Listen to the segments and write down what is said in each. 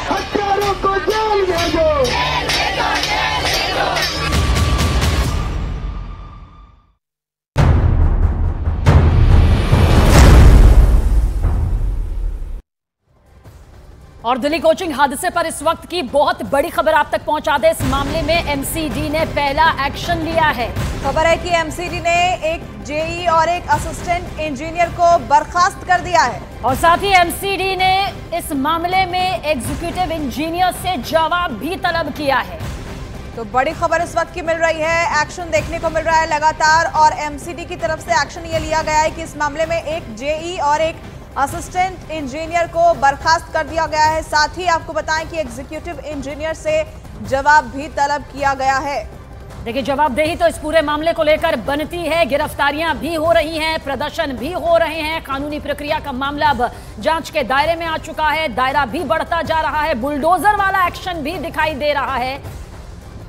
हत्यारों को जेल भेजो। और दिल्ली कोचिंग हादसे पर इस वक्त की बहुत बड़ी खबर आप तक पहुंचा दे। इस मामले में एमसीडी ने पहला एक्शन लिया है। खबर है कि एमसीडी ने एक जेई और एक असिस्टेंट इंजीनियर को बर्खास्त कर दिया है और साथ ही एमसीडी ने इस मामले में एग्जीक्यूटिव इंजीनियर से जवाब भी तलब किया है। तो बड़ी खबर इस वक्त की मिल रही है, एक्शन देखने को मिल रहा है लगातार और एमसीडी की तरफ से एक्शन ये लिया गया है कि इस मामले में एक जेई और एक असिस्टेंट इंजीनियर को बर्खास्त कर दिया गया है। साथ ही आपको बताएं कि एग्जीक्यूटिव इंजीनियर से जवाब भी तलब किया गया है। देखिए, जवाबदेही तो इस पूरे मामले को लेकर बनती है। गिरफ्तारियां भी हो रही हैं, प्रदर्शन भी हो रहे हैं। कानूनी प्रक्रिया का मामला अब जांच के दायरे में आ चुका है, दायरा भी बढ़ता जा रहा है। बुलडोजर वाला एक्शन भी दिखाई दे रहा है।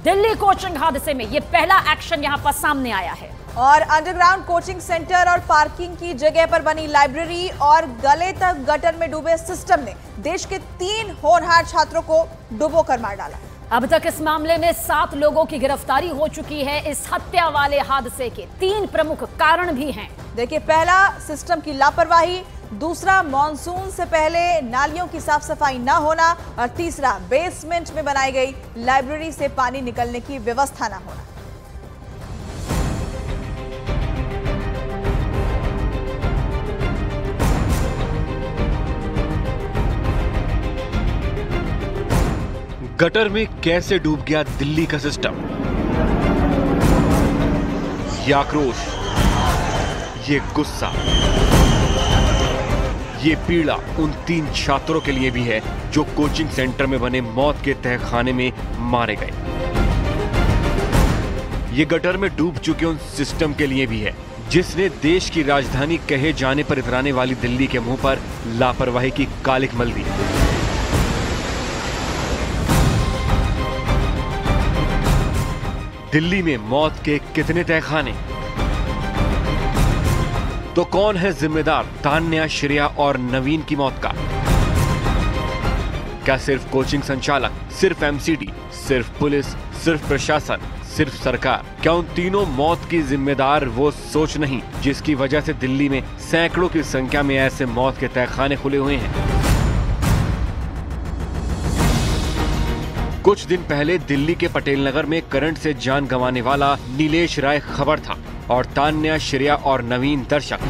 दिल्ली कोचिंग हादसे में यह पहला एक्शन यहां पर सामने आया है। और अंडरग्राउंड कोचिंग सेंटर और पार्किंग की जगह पर बनी लाइब्रेरी और गले तक गटर में डूबे सिस्टम ने देश के 3 होनहार छात्रों को डुबोकर मार डाला। अब तक इस मामले में 7 लोगों की गिरफ्तारी हो चुकी है। इस हत्या वाले हादसे के 3 प्रमुख कारण भी हैं। देखिए, पहला सिस्टम की लापरवाही, दूसरा मॉनसून से पहले नालियों की साफ सफाई न होना और तीसरा बेसमेंट में बनाई गई लाइब्रेरी से पानी निकलने की व्यवस्था न होना। गटर में कैसे डूब गया दिल्ली का सिस्टम? ये आक्रोश, ये गुस्सा, ये पीड़ा उन 3 छात्रों के लिए भी है जो कोचिंग सेंटर में बने मौत के तहखाने में मारे गए। ये गटर में डूब चुके उन सिस्टम के लिए भी है जिसने देश की राजधानी कहे जाने पर इतराने वाली दिल्ली के मुंह पर लापरवाही की कालिक मल दी। दिल्ली में मौत के कितने तहखाने? तो कौन है जिम्मेदार तान्या, श्रेया और नवीन की मौत का? क्या सिर्फ कोचिंग संचालक, सिर्फ एमसीडी, सिर्फ पुलिस, सिर्फ प्रशासन, सिर्फ सरकार? क्या उन तीनों मौत की जिम्मेदार वो सोच नहीं जिसकी वजह से दिल्ली में सैकड़ों की संख्या में ऐसे मौत के तहखाने खुले हुए हैं? कुछ दिन पहले दिल्ली के पटेल नगर में करंट से जान गंवाने वाला नीलेश राय खबर था और तान्या, श्रेया और नवीन दर्शक।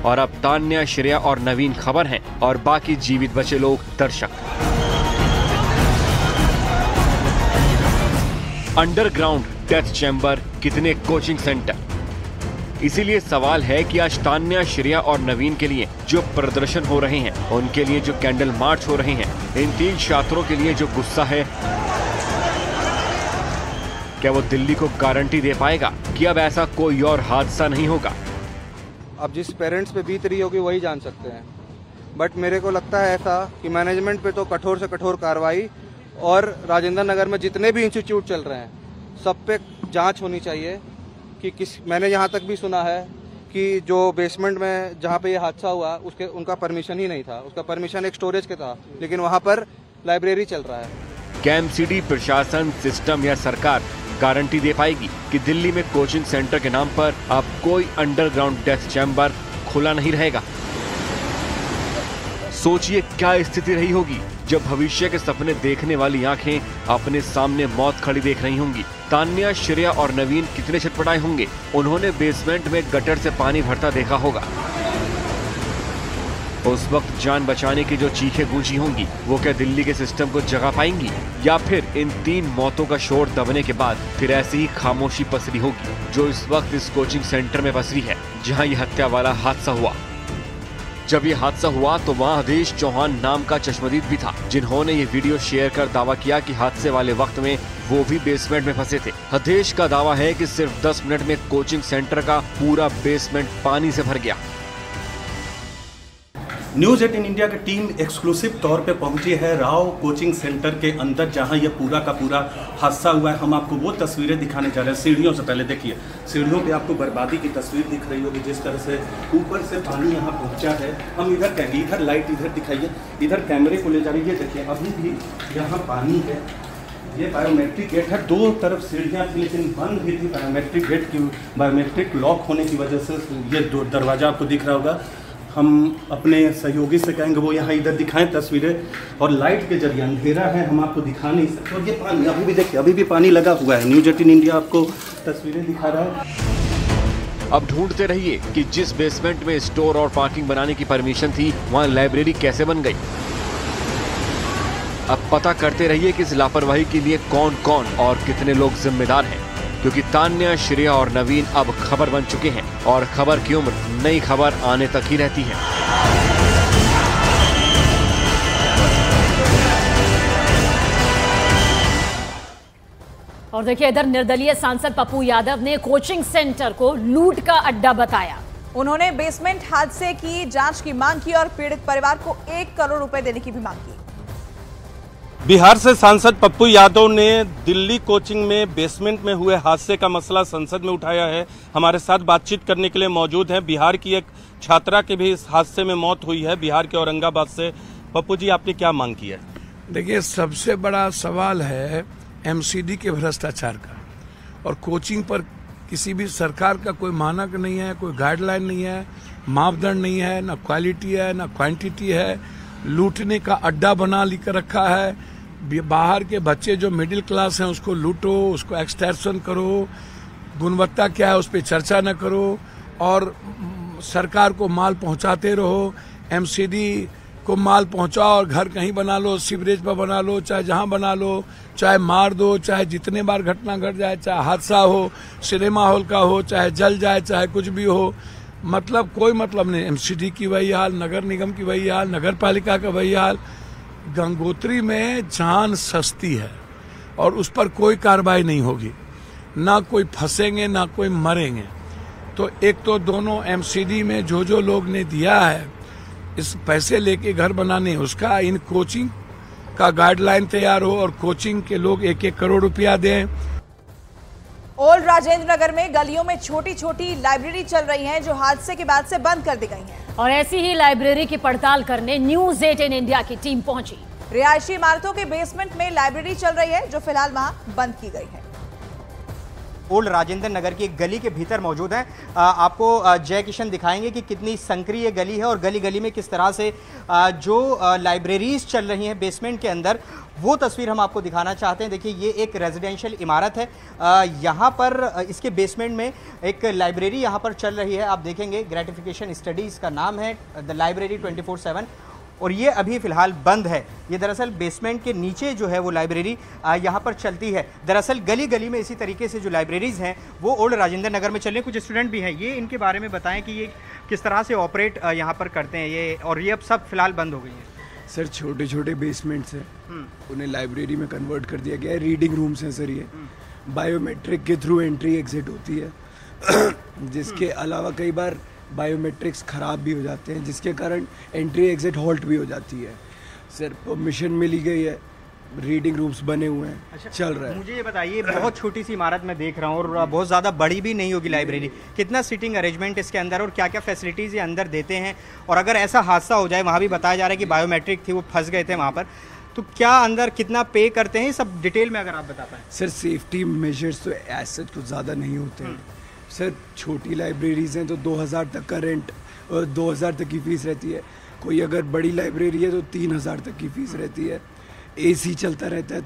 और अब तान्या, श्रेया और नवीन खबर हैं और बाकी जीवित बचे लोग दर्शक। अंडरग्राउंड डेथ चैम्बर, कितने कोचिंग सेंटर? इसीलिए सवाल है कि आज तान्या, श्रेया और नवीन के लिए जो प्रदर्शन हो रहे हैं, उनके लिए जो कैंडल मार्च हो रहे हैं, इन 3 छात्रों के लिए जो गुस्सा है, क्या वो दिल्ली को गारंटी दे पाएगा कि अब ऐसा कोई और हादसा नहीं होगा? अब जिस पेरेंट्स पे बीत रही होगी वही जान सकते हैं, बट मेरे को लगता है ऐसा कि मैनेजमेंट पे तो कठोर से कठोर कार्रवाई और राजेंद्र नगर में जितने भी इंस्टीट्यूट चल रहे हैं सब पे जांच होनी चाहिए कि मैंने यहाँ तक भी सुना है कि जो बेसमेंट में जहाँ पे ये हादसा हुआ उनका परमिशन ही नहीं था, उसका परमिशन एक स्टोरेज के था, लेकिन वहाँ पर लाइब्रेरी चल रहा है। क्या एमसीडी, प्रशासन, सिस्टम या सरकार गारंटी दे पाएगी कि दिल्ली में कोचिंग सेंटर के नाम पर अब कोई अंडरग्राउंड डेथ चैम्बर खुला नहीं रहेगा? सोचिए क्या स्थिति रही होगी जब भविष्य के सपने देखने वाली आंखें अपने सामने मौत खड़ी देख रही होंगी। तान्या, श्रेया और नवीन कितने छटपटाए होंगे। उन्होंने बेसमेंट में गटर से पानी भरता देखा होगा। उस वक्त जान बचाने की जो चीखें गूंजी होंगी, वो क्या दिल्ली के सिस्टम को जगा पाएंगी, या फिर इन 3 मौतों का शोर दबने के बाद फिर ऐसी ही खामोशी पसरी होगी जो इस वक्त इस कोचिंग सेंटर में पसरी है जहां ये हत्या वाला हादसा हुआ। जब ये हादसा हुआ तो वहाँ हदेश चौहान नाम का चश्मदीद भी था, जिन्होंने ये वीडियो शेयर कर दावा किया कि हादसे वाले वक्त में वो भी बेसमेंट में फंसे थे। हदेश का दावा है कि सिर्फ 10 मिनट में कोचिंग सेंटर का पूरा बेसमेंट पानी से भर गया। न्यूज़ 18 इंडिया की टीम एक्सक्लूसिव तौर पे पहुंची है राव कोचिंग सेंटर के अंदर, जहां ये पूरा का पूरा हादसा हुआ है। हम आपको वो तस्वीरें दिखाने जा रहे हैं। सीढ़ियों से पहले देखिए, सीढ़ियों पे आपको बर्बादी की तस्वीर दिख रही होगी, जिस तरह से ऊपर से पानी यहाँ पहुँचा है। हम इधर लाइट इधर दिखाइए, इधर कैमरे को ले जा रही है। देखिए अभी भी यहाँ पानी है। ये बायोमेट्रिक गेट है, दो तरफ सीढ़ियाँ थी लेकिन बंद भी थी बायोमेट्रिक गेट की, बायोमेट्रिक लॉक होने की वजह से। ये दरवाज़ा आपको दिख रहा होगा। हम अपने सहयोगी से कहेंगे वो यहाँ इधर दिखाएं तस्वीरें, और लाइट के जरिए, अंधेरा है हम आपको दिखा नहीं सकते। और ये पानी अभी भी देखिए, अभी भी पानी लगा हुआ है। न्यूज़ 18 इंडिया आपको तस्वीरें दिखा रहा है। अब ढूंढते रहिए कि जिस बेसमेंट में स्टोर और पार्किंग बनाने की परमिशन थी, वहां लाइब्रेरी कैसे बन गई। अब पता करते रहिए कि इस लापरवाही के लिए कौन कौन और कितने लोग जिम्मेदार हैं, क्योंकि तान्या, श्रेया और नवीन अब खबर बन चुके हैं, और खबर की उम्र नई खबर आने तक ही रहती है। और देखिए इधर निर्दलीय सांसद पप्पू यादव ने कोचिंग सेंटर को लूट का अड्डा बताया। उन्होंने बेसमेंट हादसे की जांच की मांग की और पीड़ित परिवार को 1 करोड़ रुपए देने की भी मांग की। बिहार से सांसद पप्पू यादव ने दिल्ली कोचिंग में बेसमेंट में हुए हादसे का मसला संसद में उठाया है। हमारे साथ बातचीत करने के लिए मौजूद हैं। बिहार की एक छात्रा की भी इस हादसे में मौत हुई है, बिहार के औरंगाबाद से। पप्पू जी, आपने क्या मांग की है? देखिए, सबसे बड़ा सवाल है एमसीडी के भ्रष्टाचार का, और कोचिंग पर किसी भी सरकार का कोई मानक नहीं है, कोई गाइडलाइन नहीं है, मापदंड नहीं है, ना क्वालिटी है ना क्वांटिटी है। लूटने का अड्डा बना लेकर रखा है। बाहर के बच्चे जो मिडिल क्लास हैं उसको लूटो, उसको एक्सटॉर्शन करो, गुणवत्ता क्या है उस पर चर्चा न करो, और सरकार को माल पहुंचाते रहो। एमसीडी को माल पहुंचाओ और घर कहीं बना लो, सीवरेज पर बना लो, चाहे जहां बना लो, चाहे मार दो, चाहे जितने बार घटना घट जाए, चाहे हादसा हो, सिनेमा हॉल का हो, चाहे जल जाए, चाहे कुछ भी हो, मतलब कोई मतलब नहीं। एमसीडी की वही हाल, नगर निगम की वही हाल, नगर पालिका का वही हाल। गंगोत्री में जान सस्ती है और उस पर कोई कार्रवाई नहीं होगी, ना कोई फंसेंगे ना कोई मरेंगे। तो एक तो दोनों एमसीडी में जो लोग ने दिया है इस पैसे लेके घर बनाने, उसका इन कोचिंग का गाइडलाइन तैयार हो और कोचिंग के लोग 1-1 करोड़ रुपया दें। ओल्ड राजेंद्र नगर में गलियों में छोटी छोटी लाइब्रेरी चल रही हैं, जो हादसे के बाद से बंद कर दी गई हैं। और ऐसी ही लाइब्रेरी की पड़ताल करने न्यूज़ 18 इंडिया की टीम पहुंची। रिहायशी इमारतों के बेसमेंट में लाइब्रेरी चल रही है, जो फिलहाल वहां बंद की गई है। ओल्ड राजेंद्र नगर की एक गली के भीतर मौजूद हैं। आपको जय किशन दिखाएंगे कि कितनी संक्रिय गली है और गली गली में किस तरह से जो लाइब्रेरीज चल रही हैं बेसमेंट के अंदर, वो तस्वीर हम आपको दिखाना चाहते हैं। देखिए, ये एक रेजिडेंशियल इमारत है। यहाँ पर इसके बेसमेंट में एक लाइब्रेरी यहाँ पर चल रही है। आप देखेंगे, ग्रेटिफिकेशन स्टडीज़ का नाम है, द लाइब्रेरी 24/7, और ये अभी फ़िलहाल बंद है। ये दरअसल बेसमेंट के नीचे जो है वो लाइब्रेरी यहाँ पर चलती है। दरअसल गली गली में इसी तरीके से जो लाइब्रेरीज़ हैं वो ओल्ड राजेंद्र नगर में चल रहे हैं। कुछ स्टूडेंट भी हैं, ये इनके बारे में बताएं कि ये किस तरह से ऑपरेट यहाँ पर करते हैं ये, और ये अब सब फिलहाल बंद हो गई हैं। सर, छोटे छोटे बेसमेंट्स हैं, उन्हें लाइब्रेरी में कन्वर्ट कर दिया गया है। रीडिंग रूम्स हैं सर, ये बायोमेट्रिक के थ्रू एंट्री एग्जिट होती है, जिसके अलावा कई बार बायोमेट्रिक्स ख़राब भी हो जाते हैं, जिसके कारण एंट्री एग्जिट हॉल्ट भी हो जाती है। सर, परमिशन मिली गई है, रीडिंग रूम्स बने हुए हैं। अच्छा, चल रहा है। मुझे ये बताइए, बहुत छोटी सी इमारत में देख रहा हूँ और बहुत ज़्यादा बड़ी भी नहीं होगी लाइब्रेरी, कितना सीटिंग अरेंजमेंट इसके अंदर और क्या क्या फैसिलिटीज़ ये अंदर देते हैं, और अगर ऐसा हादसा हो जाए, वहाँ भी बताया जा रहा है कि बायोमेट्रिक थी, वो फंस गए थे वहाँ पर, तो क्या अंदर कितना पे करते हैं, सब डिटेल में अगर आप बता पाएँ। सर, सेफ्टी मेजर्स तो ऐसे कुछ ज़्यादा नहीं होते हैं सर। छोटी लाइब्रेरीज हैं तो 2000 तक का रेंट और 2000 तक की फ़ीस रहती है। कोई अगर बड़ी लाइब्रेरी है तो 3000 तक की फ़ीस रहती है। एसी चलता रहता है।